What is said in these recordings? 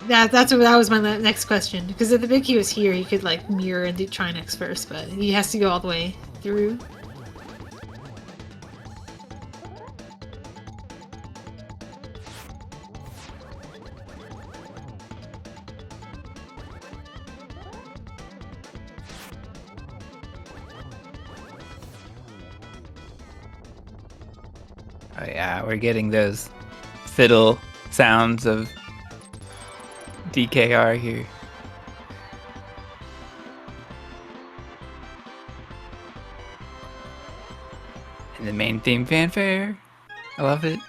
That was my next question. Because if the big key was here, he could like mirror and do Trinex first, but he has to go all the way through. Oh yeah, we're getting those fiddle sounds of DKR here. And the main theme fanfare. I love it.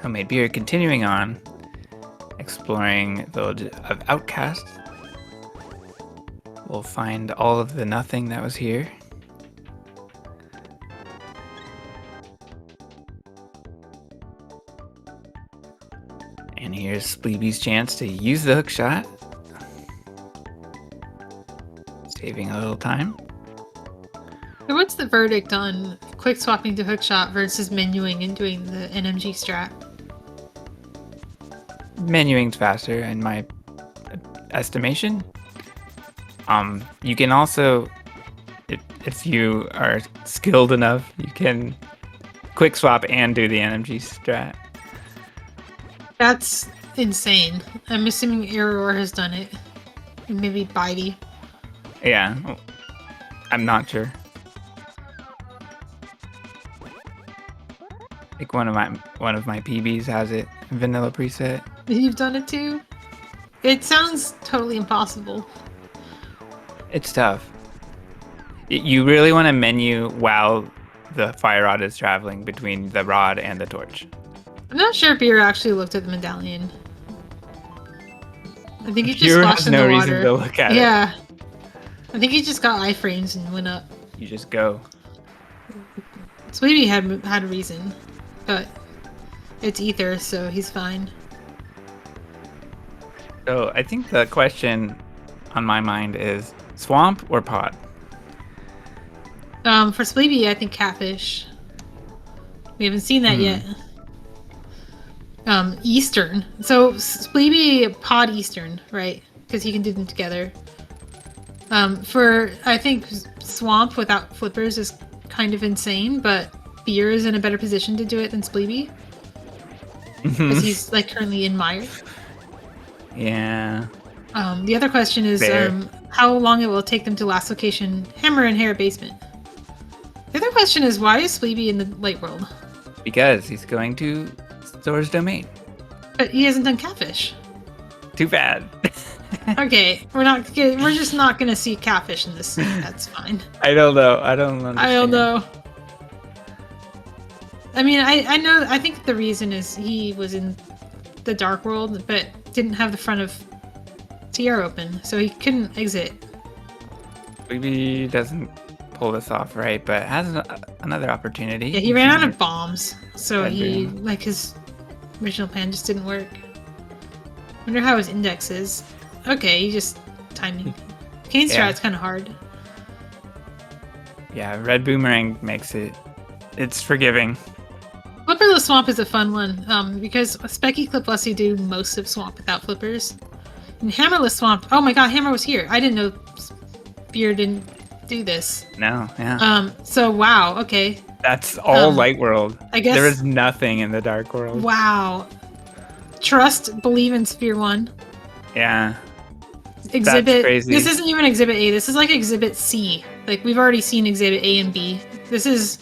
Homemade beer continuing on, exploring the village of Outcast. We'll find all of the nothing that was here. And here's Spleebie's chance to use the hook shot. Saving a little time. So what's the verdict on quick swapping to hookshot versus menuing and doing the NMG strat? Menuing's faster in my estimation. You can also, if you are skilled enough, you can quick swap and do the NMG strat. That's insane. I'm assuming Error has done it. Maybe Bitey. Yeah, I'm not sure. I think one of my PBs has it, vanilla preset. You've done it too? It sounds totally impossible. It's tough. You really want to menu while the fire rod is traveling between the rod and the torch. I'm not sure if Beer actually looked at the medallion. I think he just Beer splashed has in no the reason water. to look at it. Yeah. I think he just got iframes and went up. You just go. Spleebie had a reason, but it's ether, so he's fine. So I think the question on my mind is swamp or pod? For Spleebie, I think catfish. We haven't seen that yet. Eastern. So Spleebie pod Eastern, right? Because he can do them together. I think swamp without flippers is kind of insane, but Beer is in a better position to do it than Spleebie. Because he's like currently in Mire. Yeah. The other question is how long it will take them to last location Hammer and Hair basement. The other question is why is Spleebie in the light world? Because he's going to Store's domain. But he hasn't done catfish. Too bad. Okay, we're just not gonna see catfish in this scene. That's fine. I don't know. I don't understand. I don't know. I mean, I know. I think the reason is he was in the dark world, but didn't have the front of TR open, so he couldn't exit. Maybe doesn't pull this off right, but has another opportunity. Yeah, he ran out of bombs, so Red he boom. like his original plan just didn't work. Wonder how his index is. Okay, he just timing. Kane strat's kind of hard. Yeah, red boomerang makes it. It's forgiving. Flipperless swamp is a fun one because Specky Clip lets you do most of swamp without flippers. And hammerless swamp. Oh my god, Hammer was here. I didn't know Beer didn't do this. No, yeah. So wow. Okay. That's all light world. I guess there is nothing in the dark world. Wow. Trust, believe in Sphere 1. Yeah. Exhibit. That's crazy. This isn't even Exhibit A. This is like Exhibit C. Like we've already seen Exhibit A and B. This is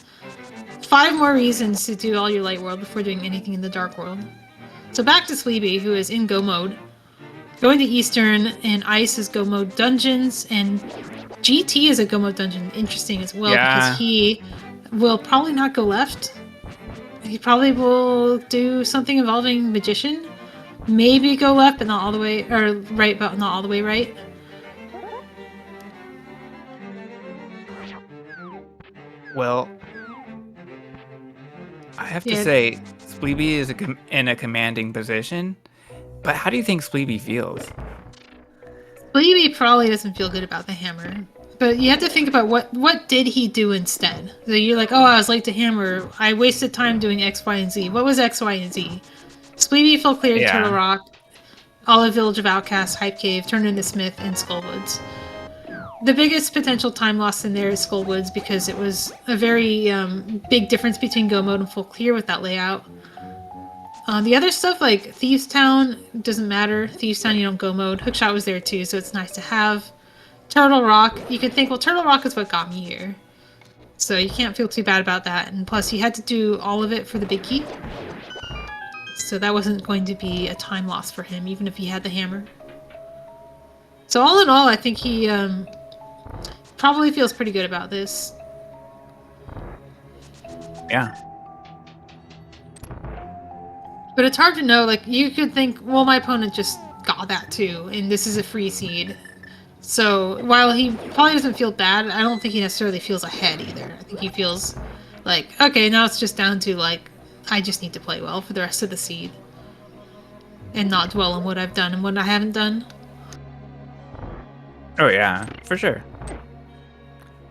5 more reasons to do all your light world before doing anything in the dark world. So back to Spleebie, who is in go mode. Going to Eastern, and Ice is go mode dungeons, and GT is a go mode dungeon. Interesting as well, because he will probably not go left. He probably will do something involving Magician. Maybe go left, but not all the way, or right, but not all the way right. Well, I have to Yeah. say, Spleebie is in a commanding position, but how do you think Spleebie feels? Spleebie probably doesn't feel good about the hammer. But you have to think about what did he do instead? So you're like, oh, I was late to hammer. I wasted time doing X, Y, and Z. What was X, Y, and Z? Spleebie full cleared Turtle Yeah. Rock, Olive Village of Outcasts, Hype Cave, turned into Smith, and Skullwoods. The biggest potential time loss in there is Skullwoods because it was a very big difference between go mode and full clear with that layout. The other stuff like Thieves Town doesn't matter. Thieves Town you don't go mode. Hookshot was there too, so it's nice to have. Turtle Rock, you could think, well, Turtle Rock is what got me here. So you can't feel too bad about that. And plus, you had to do all of it for the big key. So that wasn't going to be a time loss for him, even if he had the hammer. So all in all, I think he probably feels pretty good about this. Yeah. But it's hard to know. Like, you could think, well, my opponent just got that too, and this is a free seed. So while he probably doesn't feel bad, I don't think he necessarily feels ahead either. I think he feels like, okay, now it's just down to, like, I just need to play well for the rest of the seed. And not dwell on what I've done and what I haven't done. Oh yeah, for sure.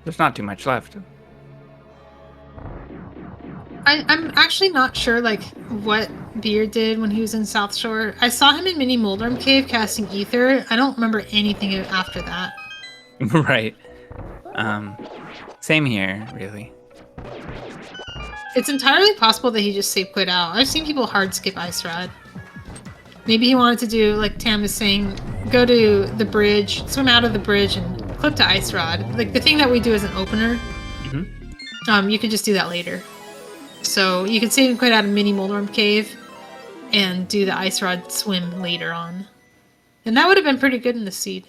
There's not too much left. I'm actually not sure, like, what Beer did when he was in South Shore. I saw him in Mini Moldrum Cave casting Ether. I don't remember anything after that. Right. Same here, really. It's entirely possible that he just save quit out. I've seen people hard skip Ice Rod. Maybe he wanted to do, like Tam is saying, go to the bridge, swim out of the bridge, and clip to Ice Rod. Like, the thing that we do as an opener, you could just do that later. So you could save and quit out of Mini Moldrum Cave and do the Ice Rod swim later on. And that would have been pretty good in the seed.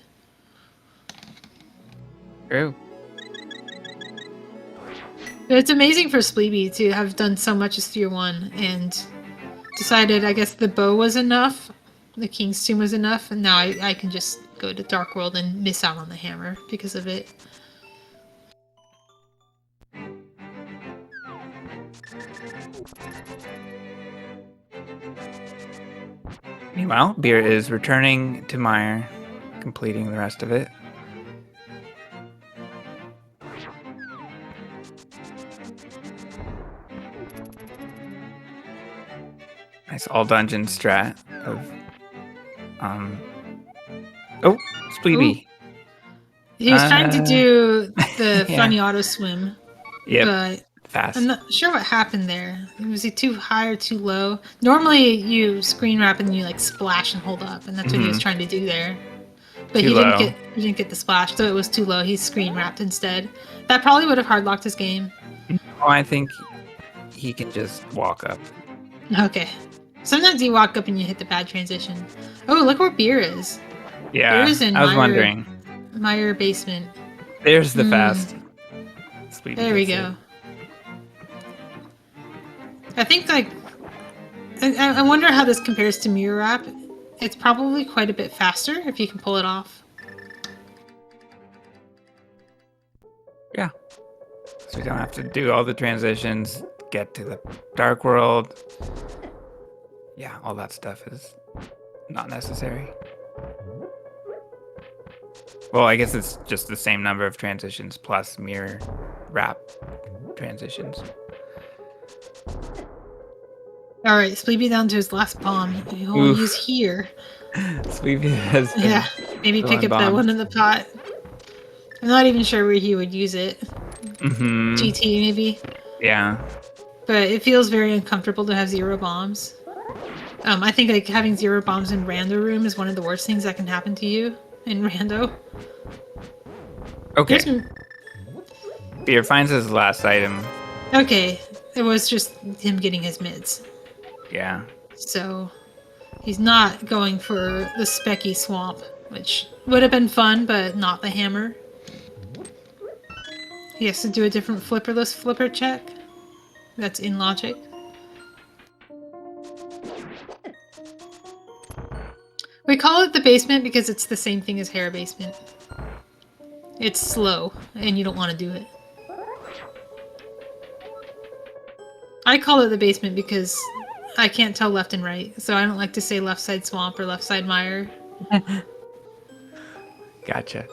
True. But it's amazing for Spleebie to have done so much as Tier 1 and decided, I guess, the bow was enough, the King's Tomb was enough, and now I can just go to Dark World and miss out on the hammer because of it. Meanwhile, Beer is returning to Mire, completing the rest of it. Nice all dungeon strat of oh, Spleebie. Ooh. He was trying to do the yeah. funny auto swim. Yep. But fast. I'm not sure what happened there. Was he too high or too low? Normally you screen wrap and you like splash and hold up, and that's what he was trying to do there. But Too he low. didn't get the splash, so it was too low. He screen wrapped instead. That probably would have hard locked his game. Oh, I think he can just walk up. Okay. Sometimes you walk up and you hit the bad transition. Oh, look where Beer is. Yeah, Beer is in I was wondering. Mire basement. There's the fast. Spleebie There we gets go. I think, like, I wonder how this compares to Mirror Wrap. It's probably quite a bit faster if you can pull it off. Yeah. So you don't have to do all the transitions, get to the Dark World. Yeah, all that stuff is not necessary. Well, I guess it's just the same number of transitions plus mirror wrap transitions. Alright, Spleebie down to his last bomb. He'll use here. Spleebie has been Yeah, maybe pick up that one in the pot. I'm not even sure where he would use it. GT, maybe? Yeah. But it feels very uncomfortable to have 0 bombs. I think like having 0 bombs in Rando room is one of the worst things that can happen to you in Rando. Okay. Beer finds his last item. Okay, it was just him getting his mids. Yeah. So he's not going for the Specky Swamp, which would have been fun, but not the hammer. He has to do a different flipperless flipper check. That's in logic. We call it the basement because it's the same thing as Hera basement. It's slow, and you don't want to do it. I call it the basement because I can't tell left and right, so I don't like to say left side swamp or left side mire. Gotcha.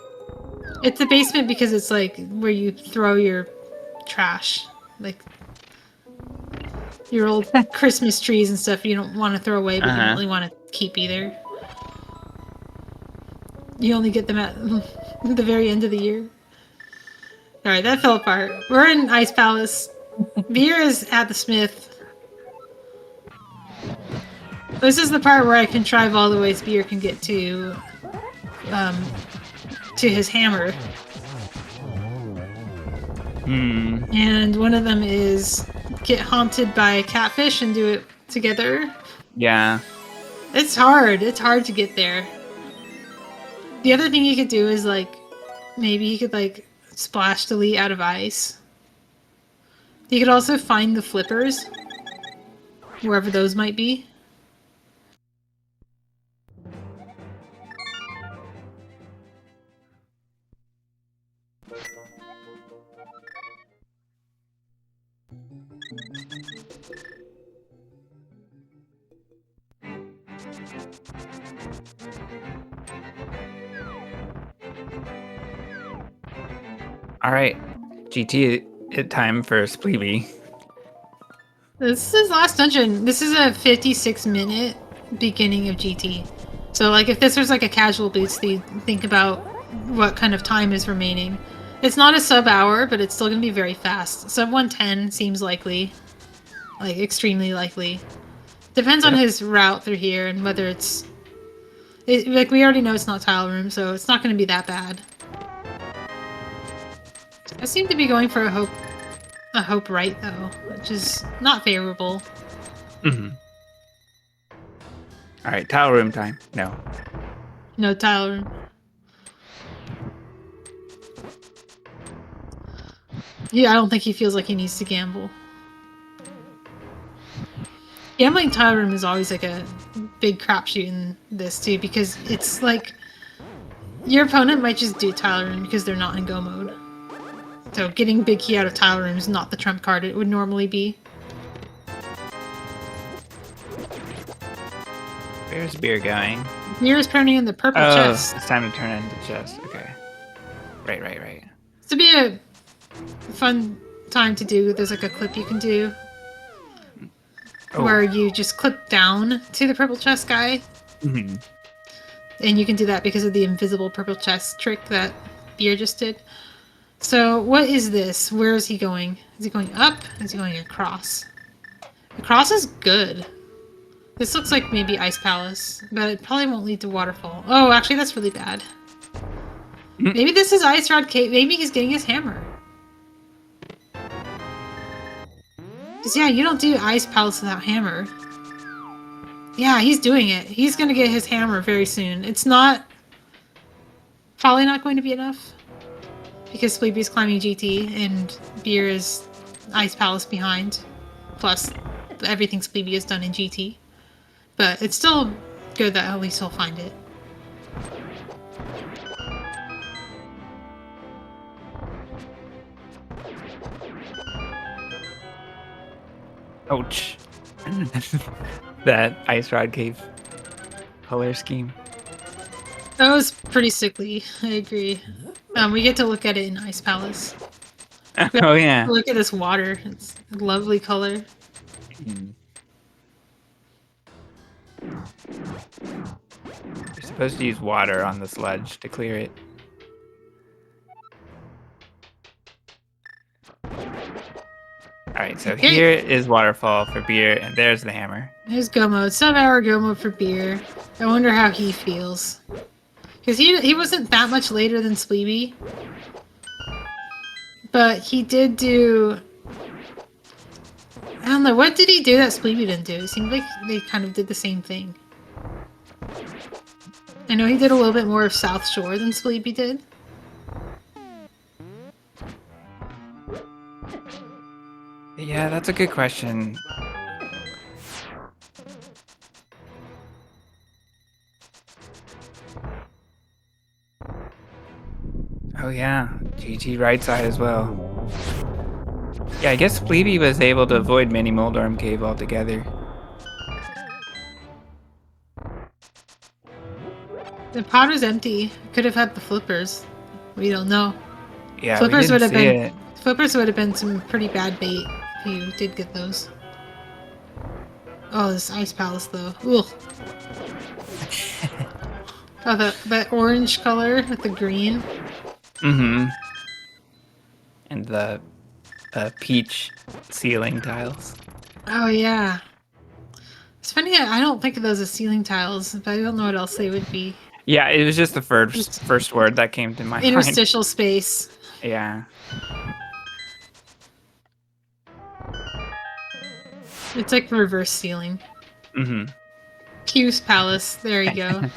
It's the basement because it's like where you throw your trash, like your old Christmas trees and stuff you don't want to throw away, but you don't really want to keep either. You only get them at the very end of the year. Alright, that fell apart. We're in Ice Palace. Beer is at the smith. This is the part where I contrive all the ways Beer can get to his hammer. And one of them is get haunted by a catfish and do it together. Yeah. It's hard. It's hard to get there. The other thing you could do is, like, maybe you could, like, splash delete out of ice. You could also find the flippers, wherever those might be. All right, GT time for Spleebie. This is last dungeon. This is a 56-minute beginning of GT. So, like, if this was like a casual boost, think about what kind of time is remaining. It's not a sub-hour, but it's still going to be very fast. Sub 110 seems likely. Like, extremely likely. Depends on his route through here and whether it's... like, we already know it's not tile room, so it's not going to be that bad. I seem to be going for a hope right, though, which is not favorable. All right, tile room time. No. No tile room. Yeah, I don't think he feels like he needs to gamble. Gambling tile room is always like a big crapshoot in this too, because it's like your opponent might just do tile room because they're not in go mode. So getting big key out of tile room is not the trump card it would normally be. Where's Beer going? Beer is turning in the purple chest. It's time to turn into chest. Okay. Right. This would be a fun time to do. There's like a clip you can do where you just clip down to the purple chest guy. And you can do that because of the invisible purple chest trick that Beer just did. So what is this? Where is he going? Is he going up? Is he going across? Across is good. This looks like maybe Ice Palace, but it probably won't lead to Waterfall. Oh, actually that's really bad. Maybe this is Ice Rod Cave. Maybe he's getting his hammer. Because yeah, you don't do Ice Palace without hammer. Yeah, he's doing it. He's gonna get his hammer very soon. It's not... probably not going to be enough. Because Spleebie is climbing GT, and Beer is Ice Palace behind. Plus, everything Spleebie has done in GT. But it's still good that at least he'll find it. Ouch. That Ice Rod Cave color scheme. That was pretty sickly, I agree. We get to look at it in Ice Palace. Oh yeah. Look at this water. It's a lovely color. You're supposed to use water on the sludge to clear it. Alright, so here is Waterfall for Beer, and there's the hammer. There's go mode. Sub-hour go mode for Beer. I wonder how he feels. Because he wasn't that much later than Spleebie. But he did do... I don't know, what did he do that Spleebie didn't do? It seemed like they kind of did the same thing. I know he did a little bit more of South Shore than Spleebie did. Yeah, that's a good question. Oh yeah, GT right side as well. Yeah, I guess Spleebie was able to avoid Mini Moldorm Cave altogether. The pot is empty. Could have had the flippers. We don't know. Yeah, we Flippers didn't would have see been it. flippers would have been some pretty bad bait if you did get those. Oh, this ice palace though. Ugh. Oh, that orange color with the green. Mm-hmm. And the peach ceiling tiles. Oh yeah. It's funny. I don't think of those as ceiling tiles, but I don't know what else they would be. Yeah, it was just the Just first word that came to my mind. interstitial space. Yeah. It's like reverse ceiling. Mm-hmm. Q's palace. There you go.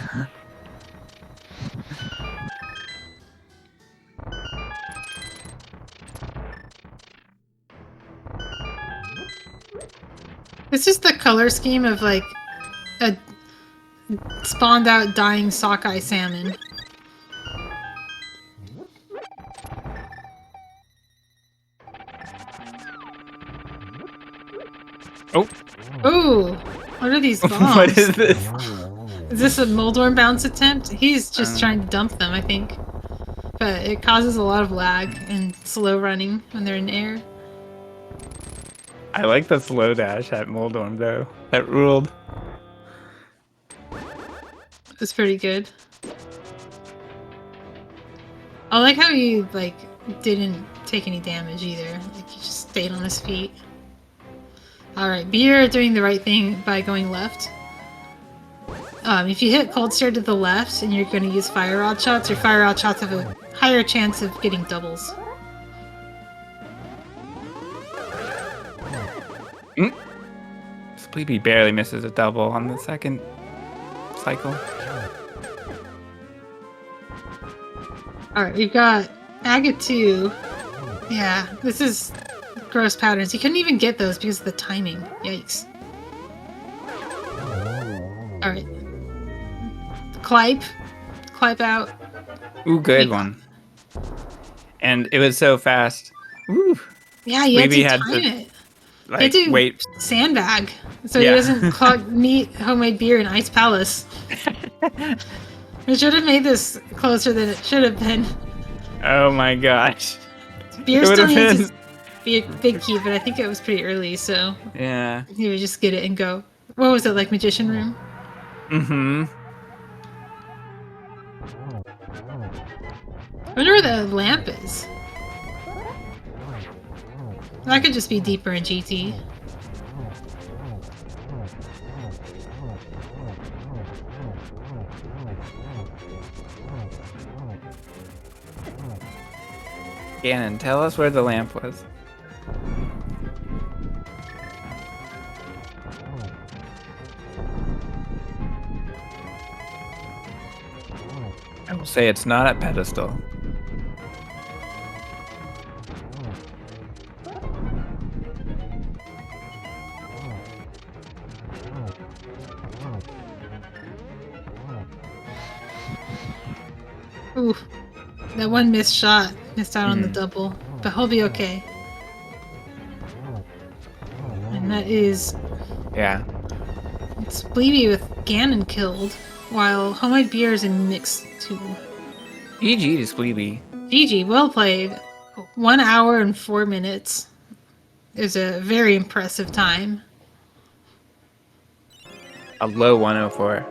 It's just the color scheme of like a spawned out dying sockeye salmon. Oh. Ooh, what are these bombs? What is this? Is this a Moldorm bounce attempt? He's just trying to dump them, I think. But it causes a lot of lag and slow running when they're in air. I like the slow dash at Moldorm though. That ruled. It's pretty good. I like how he like didn't take any damage either. Like he just stayed on his feet. Alright, Beer doing the right thing by going left. If you hit Cold Stare to the left and you're going to use Fire Rod shots, your Fire Rod shots have a higher chance of getting doubles. Spleebie barely misses a double on the second cycle. Alright, we've got Agate 2. Yeah, this is gross patterns. You couldn't even get those because of the timing. Yikes. Alright. Clipe out. Ooh, good one. And it was so fast. Ooh. Yeah, you had to had time to, it. like, You had to wait. sandbag so Yeah. he doesn't meet homemade beer in Ice Palace. It should have made this closer than it should have been. Oh my gosh. Beer It would still have needs to be a big key, but I think it was pretty early, so Yeah. he would just get it and go. What was it, like Magician Room? Mm-hmm. I wonder where the lamp is. That could just be deeper in GT. Gannon, tell us where the lamp was. I will say it's not at pedestal. Ooh, that one missed shot. Missed out on the double. But he'll be okay. And that is Yeah. Spleebie with Ganon killed, while Homemade Beer is in mix 2. GG to Spleebie. GG, well played. 1 hour and 4 minutes is a very impressive time. A low 104.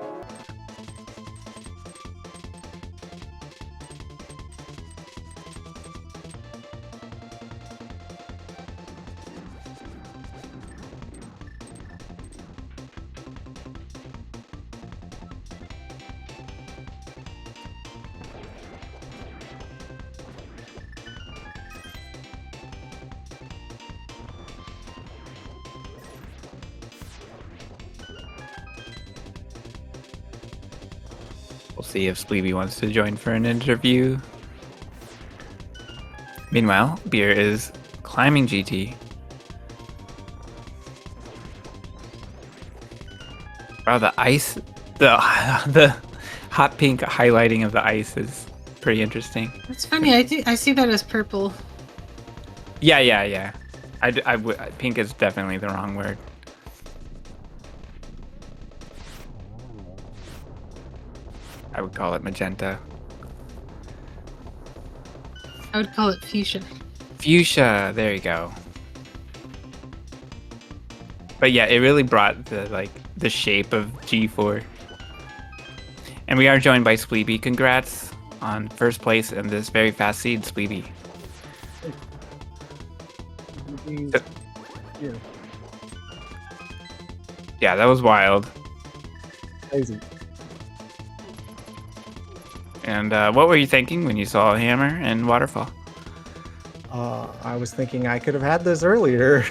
We'll see if Spleebie wants to join for an interview. Meanwhile, Beer is climbing GT. Wow, the ice, the hot pink highlighting of the ice is pretty interesting. That's funny, I see that as purple. Yeah. Pink is definitely the wrong word. I would call it magenta. I would call it fuchsia. Fuchsia, there you go. But yeah, it really brought the shape of G4. And we are joined by Spleebie. Congrats on first place in this very fast seed, Spleebie. So, yeah, that was wild. Crazy. And what were you thinking when you saw Hammer and Waterfall? I was thinking I could have had this earlier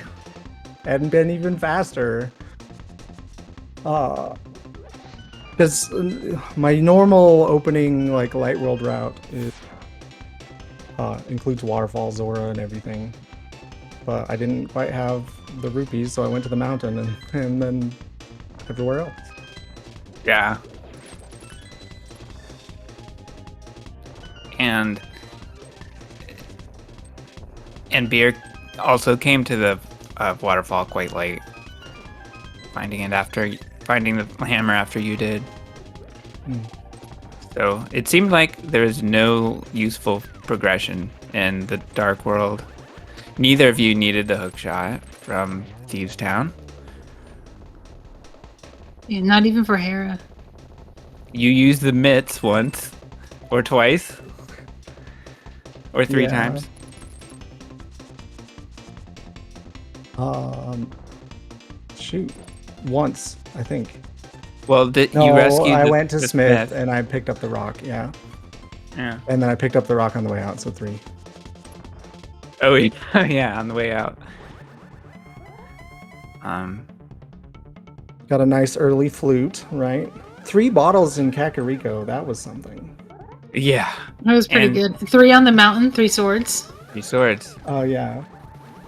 and been even faster. Because my normal opening light world route includes Waterfall, Zora, and everything. But I didn't quite have the rupees, so I went to the mountain and then everywhere else. Yeah. And Beer also came to the Waterfall quite late, finding the hammer after you did. So it seemed like there was no useful progression in the Dark World. Neither of you needed the hook shot from Thieves Town. Yeah, not even for Hera. You used the mitts once or twice or three times. Shoot, once I think. Well, you rescued. I went to the Smith and I picked up the rock. Yeah. Yeah. And then I picked up the rock on the way out, so 3. Oh yeah, on the way out. Got a nice early flute, right? 3 bottles in Kakariko. That was something. Yeah. That was pretty good. 3 on the mountain, 3 swords. 3 swords. Oh yeah.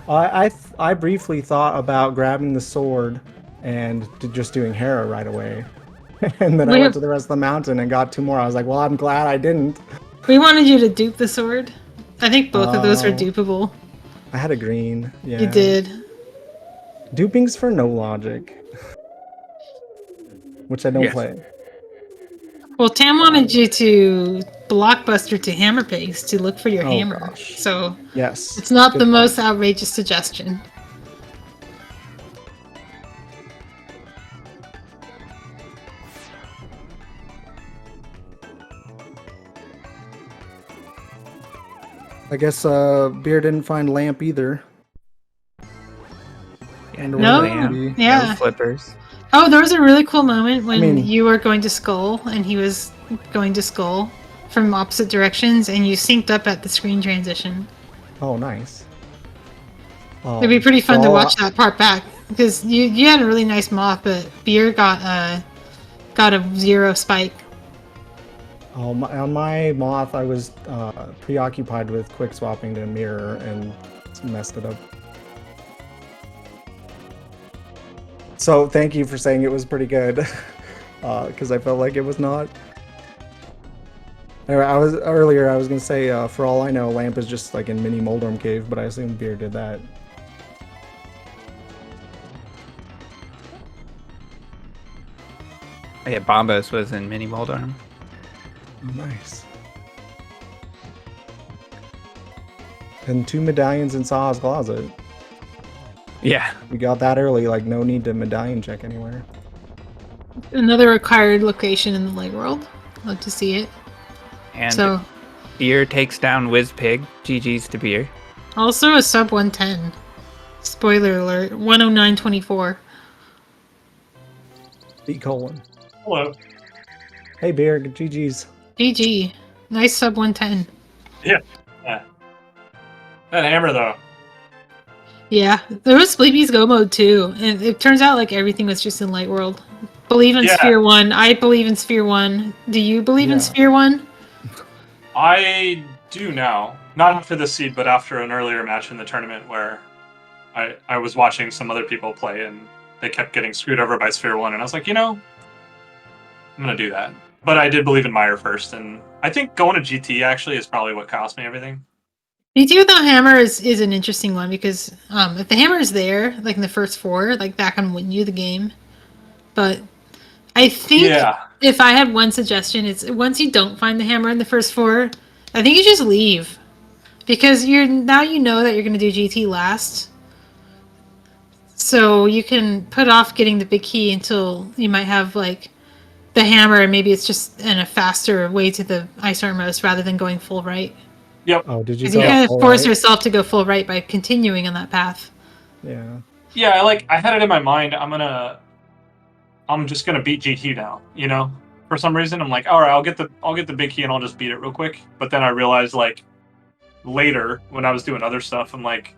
I briefly thought about grabbing the sword and just doing Hera right away. And then I went to the rest of the mountain and got 2 more. I was like, well, I'm glad I didn't. We wanted you to dupe the sword. I think both of those are dupable. I had a green. Yeah. You did. Duping's for no logic. Which I don't play. Well, Tam wanted you to blockbuster to Hammer Pigs to look for your hammer. Gosh. So yes, it's not the most outrageous suggestion. I guess Beer didn't find lamp either. And no, no flippers. Oh, there was a really cool moment when you were going to Skull and he was going to Skull from opposite directions, and you synced up at the screen transition. Oh, nice. It'd be pretty fun to watch that part back because you had a really nice moth, but Beer got a 0 spike. Oh, on my moth, I was preoccupied with quick swapping to mirror and messed it up. So thank you for saying it was pretty good, because I felt like it was not. Anyway, I was gonna say, for all I know, Lamp is just like in mini Moldorm Cave, but I assume Beer did that. Yeah, Bombos was in mini Moldorm. Nice. And 2 medallions in Saha's closet. Yeah. We got that early, like no need to medallion check anywhere. Another required location in the light world. Love to see it. And so, Beer takes down Whizpig. GG's to Beer. Also a sub 110. Spoiler alert, 109.24. B colon. Hello. Hey Beer, GG's. GG. Nice sub 110. Yeah. That hammer though. Yeah, there was Spleebie's Go mode too, and it turns out like everything was just in Light World. Believe in Sphere 1. I believe in Sphere 1. Do you believe in Sphere 1? I do now. Not after the seed, but after an earlier match in the tournament where I was watching some other people play and they kept getting screwed over by Sphere 1, and I was like, I'm going to do that. But I did believe in Meyer first, and I think going to GT actually is probably what cost me everything. GT without hammer is an interesting one because if the hammer is there, like in the first 4, like that can win you the game. But I think if I had one suggestion, it's once you don't find the hammer in the first 4, I think you just leave. Because now you know that you're going to do GT last. So you can put off getting the big key until you might have like the hammer, and maybe it's just in a faster way to the ice armorist rather than going full right. Yep. Oh, did you Because go you kind of full force right? yourself to go full right by continuing on that path. Yeah. Yeah, I had it in my mind. I'm just gonna beat GT now. You know, for some reason I'm like, all right, I'll get the big key and I'll just beat it real quick. But then I realized like later when I was doing other stuff, I'm like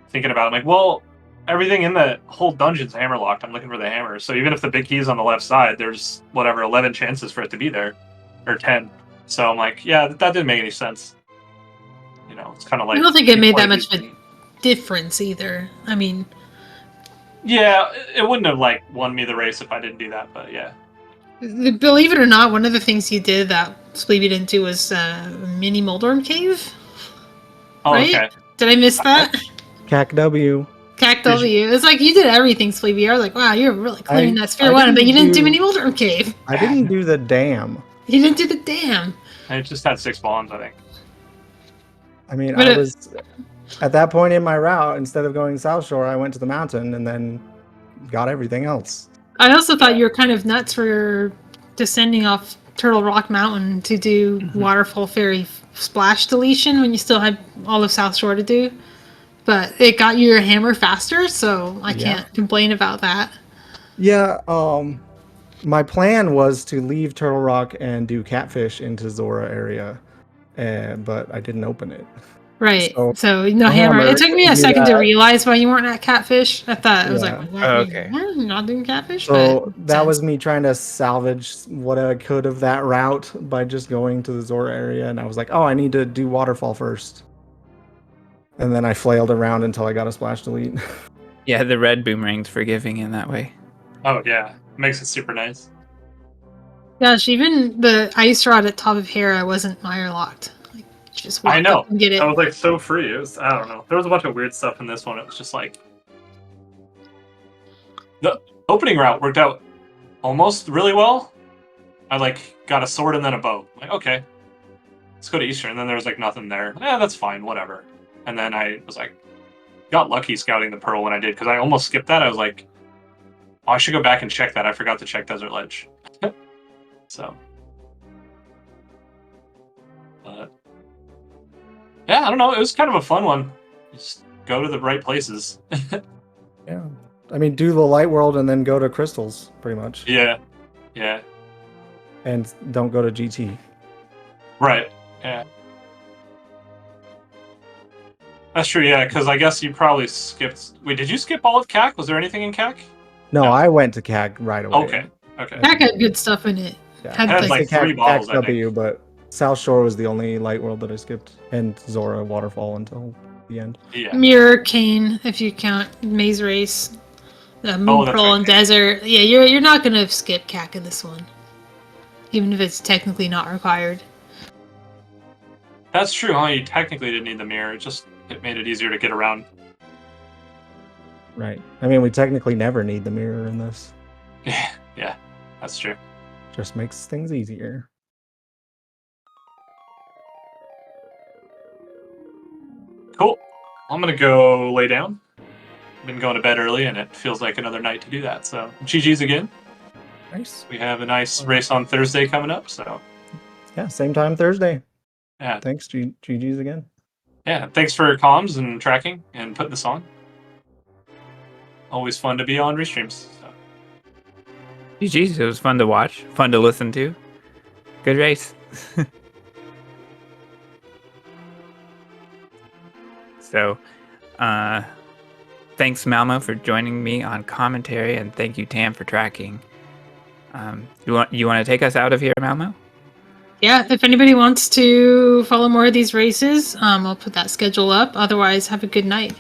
thinking about it, I'm like, well, everything in the whole dungeon's hammer locked. I'm looking for the hammer. So even if the big key is on the left side, there's whatever 11 chances for it to be there, or 10. So I'm like, yeah, that didn't make any sense. You know, it's kind of like I don't think it you made play that much of these- a difference either. I mean, Yeah, it wouldn't have like won me the race if I didn't do that, but yeah. believe it or not, one of the things you did that Spleebie didn't do was mini Moldorm cave. Oh, Right? okay. Did I miss that? CAC W. CAC W. It's like you did everything, Spleebie. I was like, wow, you're really clearing that sphere I one, but you didn't do do- mini Moldorm cave. I didn't do the dam. You didn't do the dam. I just had 6 bombs, I think. I mean, But I was at that point in my route. Instead of going South Shore, I went to the mountain and then got everything else. I also thought Yeah. you were kind of nuts for descending off Turtle Rock Mountain to do Waterfall Fairy splash deletion when you still had all of South Shore to do. But it got you your hammer faster, so I can't complain about that. Yeah. My plan was to leave Turtle Rock and do Catfish into Zora area, but I didn't open it. Right. So, So no the hammer. hammer It took me can a do second to that. realize why you weren't at Catfish. I thought it was Yeah. like, what? Oh, okay. You're not doing Catfish? So But that was me trying to salvage what I could of that route by just going to the Zora area, and I was like, oh, I need to do Waterfall first. And then I flailed around until I got a splash delete. Yeah, the red boomerang's forgiving in that way. Oh, yeah. Makes it super nice. Gosh, even the ice rod at top of Hera wasn't mire locked. Like, just walk I know. up and get it. I was like so free. It was, I don't know. There was a bunch of weird stuff in this one. It was just like the opening route worked out almost really well. I like got a sword and then a bow. I'm like, okay, let's go to Eastern. And then there was like nothing there. Yeah, that's fine, whatever. And then I was like, got lucky scouting the Pearl when I did because I almost skipped that. I was like, oh, I should go back and check that. I forgot to check Desert Ledge. So, but yeah, I don't know. It was kind of a fun one. Just go to the right places. Yeah. I mean, do the light world and then go to crystals, pretty much. Yeah. And don't go to GT. Right. Yeah. That's true. Yeah, because I guess you probably skipped. Wait, did you skip all of CAC? Was there anything in CAC? No, No. I went to CAG right away. Okay. That had good stuff in it. Yeah. Had, I had like, like 3 bottles, I think. W, but South Shore was the only light world that I skipped, and Zora Waterfall until the end. Yeah. Mirror Cane, if you count Maze Race, Moon that's Pearl right. and Desert. Yeah, you're not gonna skip CAC in this one, even if it's technically not required. That's true, huh? You technically didn't need the mirror. It made it easier to get around. Right. I mean, we technically never need the mirror in this. Yeah, that's true. Just makes things easier. Cool. I'm gonna go lay down. Been going to bed early, and it feels like another night to do that. So GG's again. Nice. We have a nice race on Thursday coming up. So Yeah, same time Thursday. yeah, Thanks, GG's again. yeah. Thanks for comms and tracking and putting this on. Always fun to be on restreams. So. GG's, it was fun to watch, fun to listen to. Good race. So, thanks Malmo for joining me on commentary, and thank you Tam for tracking. You want to take us out of here, Malmo? Yeah, if anybody wants to follow more of these races, I'll put that schedule up. Otherwise, have a good night.